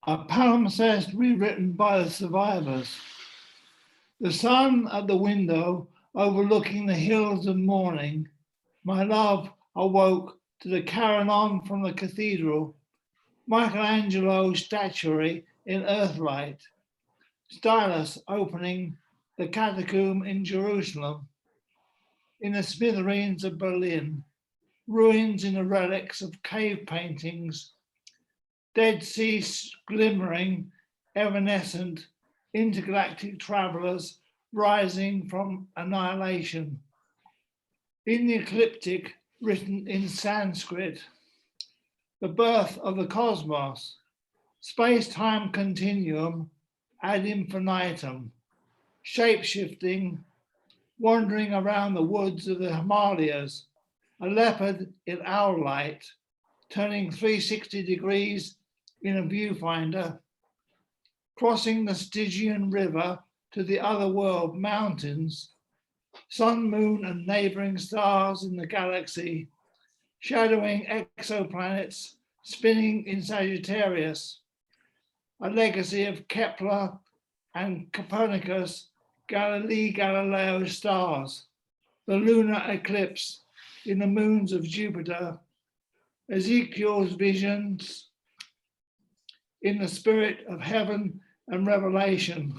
A palimpsest rewritten by the survivors. The sun at the window overlooking the hills of morning, my love awoke to the carillon from the cathedral, Michelangelo's statuary in earthlight, Stylus opening the catacomb in Jerusalem, in the smithereens of Berlin, ruins in the relics of cave paintings, Dead Sea glimmering, evanescent, intergalactic travelers rising from annihilation. In the ecliptic, written in Sanskrit, the birth of the cosmos, space-time continuum ad infinitum, shape-shifting, wandering around the woods of the Himalayas, a leopard in owl light, turning 360 degrees in a viewfinder, crossing the Stygian River to the other world mountains, sun, moon, and neighboring stars in the galaxy, shadowing exoplanets spinning in Sagittarius, a legacy of Kepler and Copernicus, Galileo stars, the lunar eclipse in the moons of Jupiter, Ezekiel's visions in the spirit of heaven and revelation,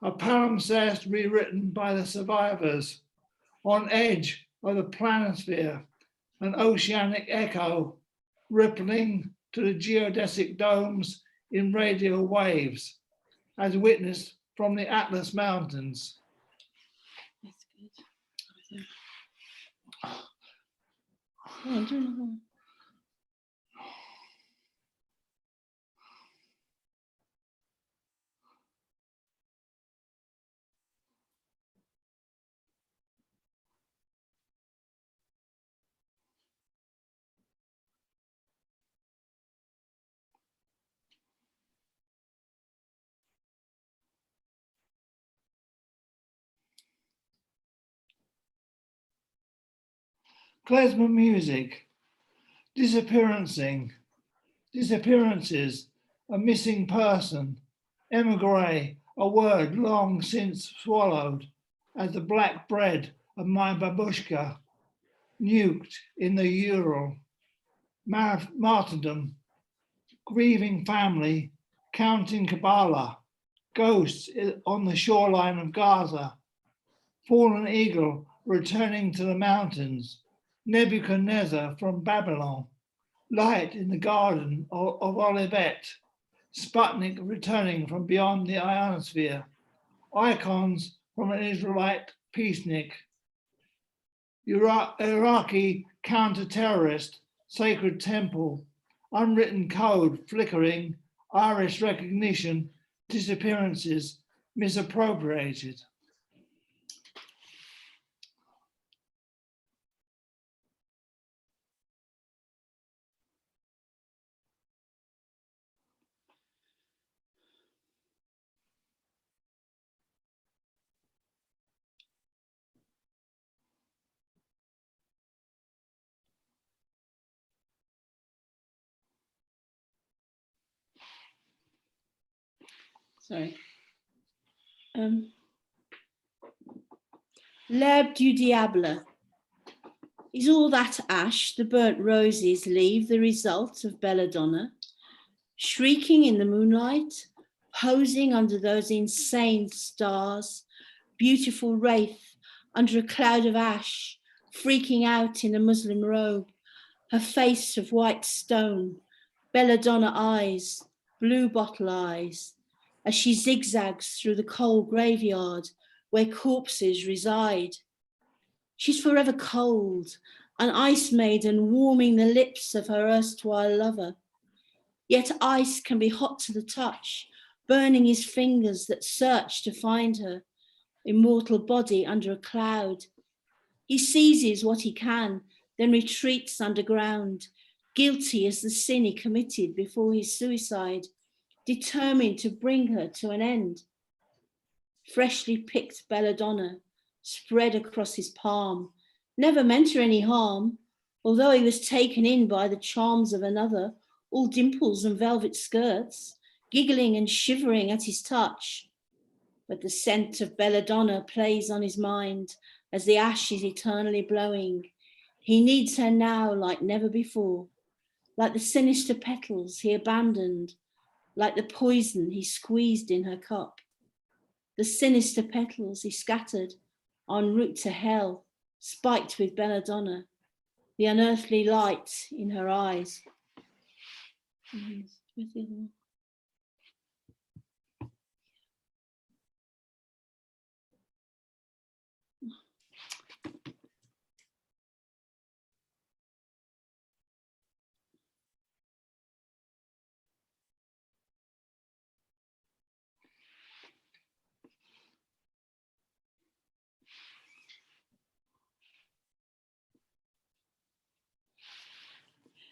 a palimpsest rewritten by the survivors, on edge of the planisphere, an oceanic echo rippling to the geodesic domes in radial waves, as witnessed from the Atlas Mountains. That's good. Klezmer music, disappearances, a missing person, emigre, a word long since swallowed, as the black bread of my babushka, nuked in the Ural, martyrdom, grieving family, counting Kabbalah, ghosts on the shoreline of Gaza, fallen eagle returning to the mountains, Nebuchadnezzar from Babylon, light in the garden of Olivet, Sputnik returning from beyond the ionosphere, icons from an Israelite peacenik, Iraqi counter-terrorist, sacred temple, unwritten code flickering, Irish recognition, disappearances, misappropriated. Sorry. L'herbe du diable. Is all that ash the burnt roses leave the result of belladonna? Shrieking in the moonlight, posing under those insane stars, beautiful wraith under a cloud of ash, freaking out in a Muslim robe, her face of white stone, belladonna eyes, blue bottle eyes, as she zigzags through the cold graveyard where corpses reside. She's forever cold, an ice maiden warming the lips of her erstwhile lover. Yet ice can be hot to the touch, burning his fingers that search to find her, immortal body under a cloud. He seizes what he can, then retreats underground, guilty as the sin he committed before his suicide, determined to bring her to an end. Freshly picked belladonna spread across his palm, never meant her any harm, although he was taken in by the charms of another, all dimples and velvet skirts, giggling and shivering at his touch. But the scent of belladonna plays on his mind as the ash is eternally blowing. He needs her now like never before, like the sinister petals he abandoned, like the poison he squeezed in her cup. The sinister petals he scattered en route to hell, spiked with belladonna, the unearthly light in her eyes.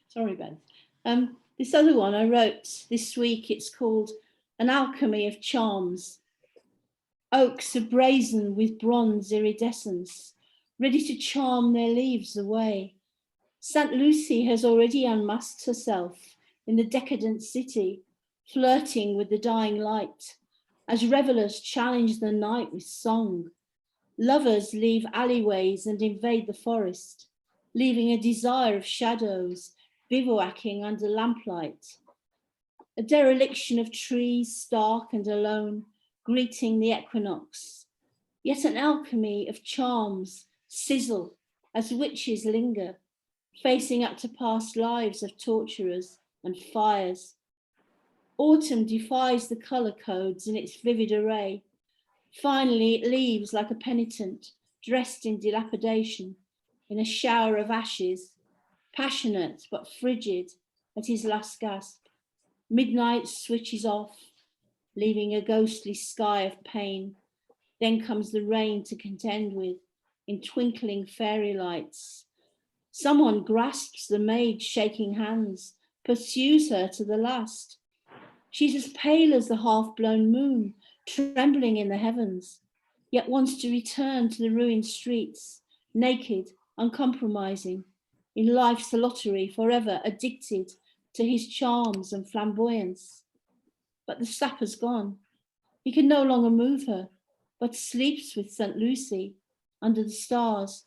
Sorry, Ben. This other one I wrote this week, it's called An Alchemy of Charms. Oaks are brazen with bronze iridescence, ready to charm their leaves away. St. Lucy has already unmasked herself in the decadent city, flirting with the dying light, as revelers challenge the night with song. Lovers leave alleyways and invade the forest, leaving a desire of shadows, bivouacking under lamplight. A dereliction of trees, stark and alone, greeting the equinox. Yet an alchemy of charms sizzle as witches linger, facing up to past lives of torturers and fires. Autumn defies the colour codes in its vivid array. Finally, it leaves like a penitent, dressed in dilapidation, in a shower of ashes, passionate but frigid at his last gasp. Midnight switches off, leaving a ghostly sky of pain. Then comes the rain to contend with, in twinkling fairy lights. Someone grasps the maid shaking hands, pursues her to the last. She's as pale as the half-blown moon, trembling in the heavens, yet wants to return to the ruined streets, naked, uncompromising, in life's lottery, forever addicted to his charms and flamboyance. But the sapper's gone. He can no longer move her, but sleeps with St. Lucy under the stars,